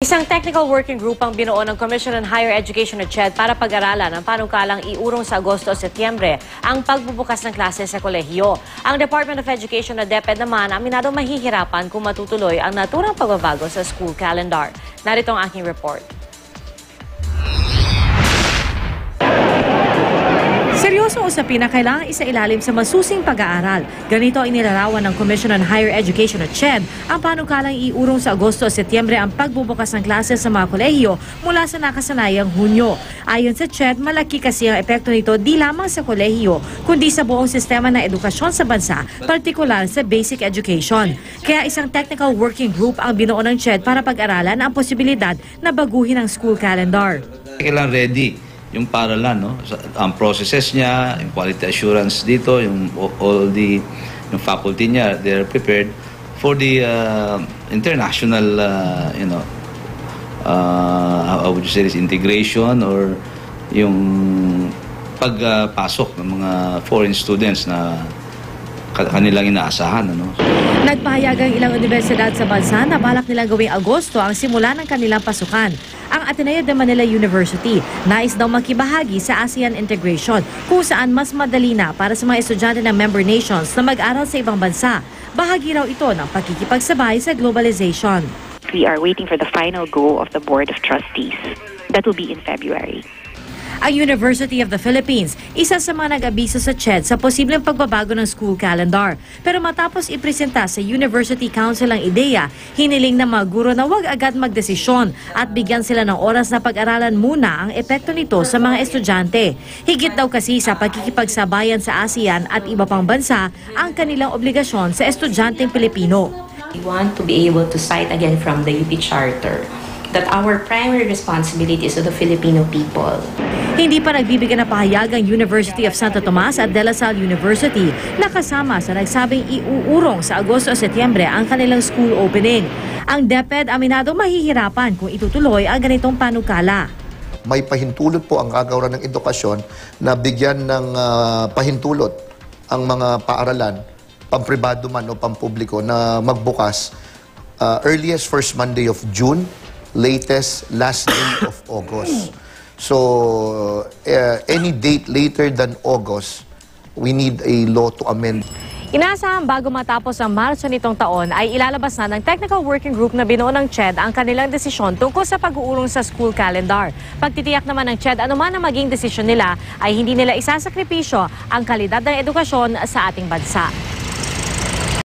Isang technical working group ang binuo ng Commission on Higher Education o CHED para pag-aralan ang panukalang iurong sa Agosto o Setyembre ang pagbubukas ng klase sa kolehiyo. Ang Department of Education o DepEd naman aminado mahihirapan kung matutuloy ang naturang pagbabago sa school calendar. Narito ang aking report. Seryosong usapin na kailangan isailalim sa masusing pag-aaral. Ganito ang inilarawan ng Commission on Higher Education o CHED ang panukalang iurong sa Agosto o Setyembre ang pagbubukas ng klase sa mga kolehiyo mula sa nakasanayang Hunyo. Ayon sa CHED, malaki kasi ang epekto nito di lamang sa kolehiyo kundi sa buong sistema ng edukasyon sa bansa, partikular sa basic education. Kaya isang technical working group ang binuo ng CHED para pag-aralan ang posibilidad na baguhin ang school calendar. Kailangan ready yung paaralan, no? Ang processes niya, yung quality assurance dito, yung yung faculty niya, they're prepared for the international, how would you say this, integration or yung pagpasok ng mga foreign students na kanilang inaasahan. Nagpahayag ang ilang universidad sa bansa na balak nilang gawing Agosto ang simula ng kanilang pasukan. Ang Ateneo de Manila University nais daw makibahagi sa ASEAN integration kung saan mas madali na para sa mga estudyante ng member nations na mag-aral sa ibang bansa. Bahagi raw ito ng pakikipagsabay sa globalization. We are waiting for the final go of the Board of Trustees. That will be in February. Ang University of the Philippines, isa sa mga nag-abiso sa CHED sa posibleng pagbabago ng school calendar. Pero matapos ipresenta sa University Council ang ideya, hiniling ng mga guro na huwag agad magdesisyon at bigyan sila ng oras na pag-aralan muna ang epekto nito sa mga estudyante. Higit daw kasi sa pagkikipagsabayan sa ASEAN at iba pang bansa ang kanilang obligasyon sa estudyanteng Pilipino. We want to be able to cite again from the UP Charter that our primary responsibility is to the Filipino people. Hindi pa nagbibigay na pahayag ang University of Santo Tomas at De La Salle University na kasama sa nagsabing iuurong sa Agosto o Setyembre ang kanilang school opening. Ang DepEd aminado mahihirapan kung itutuloy ang ganitong panukala. May pahintulot po ang kagawaran ng edukasyon na bigyan ng pahintulot ang mga paaralan, pampribado man o pampubliko na magbukas earliest first Monday of June, latest last day of August. So, any date later than August, we need a law to amend. Inaasahan bago matapos ang Marso nitong taon ay ilalabas na ng technical working group na binuo ng CHED ang kanilang desisyon tungkol sa pag-uurong sa school calendar. Pagtitiyak naman ng CHED anuman ang maging desisyon nila ay hindi nila isasakripisyo ang kalidad ng edukasyon sa ating bansa.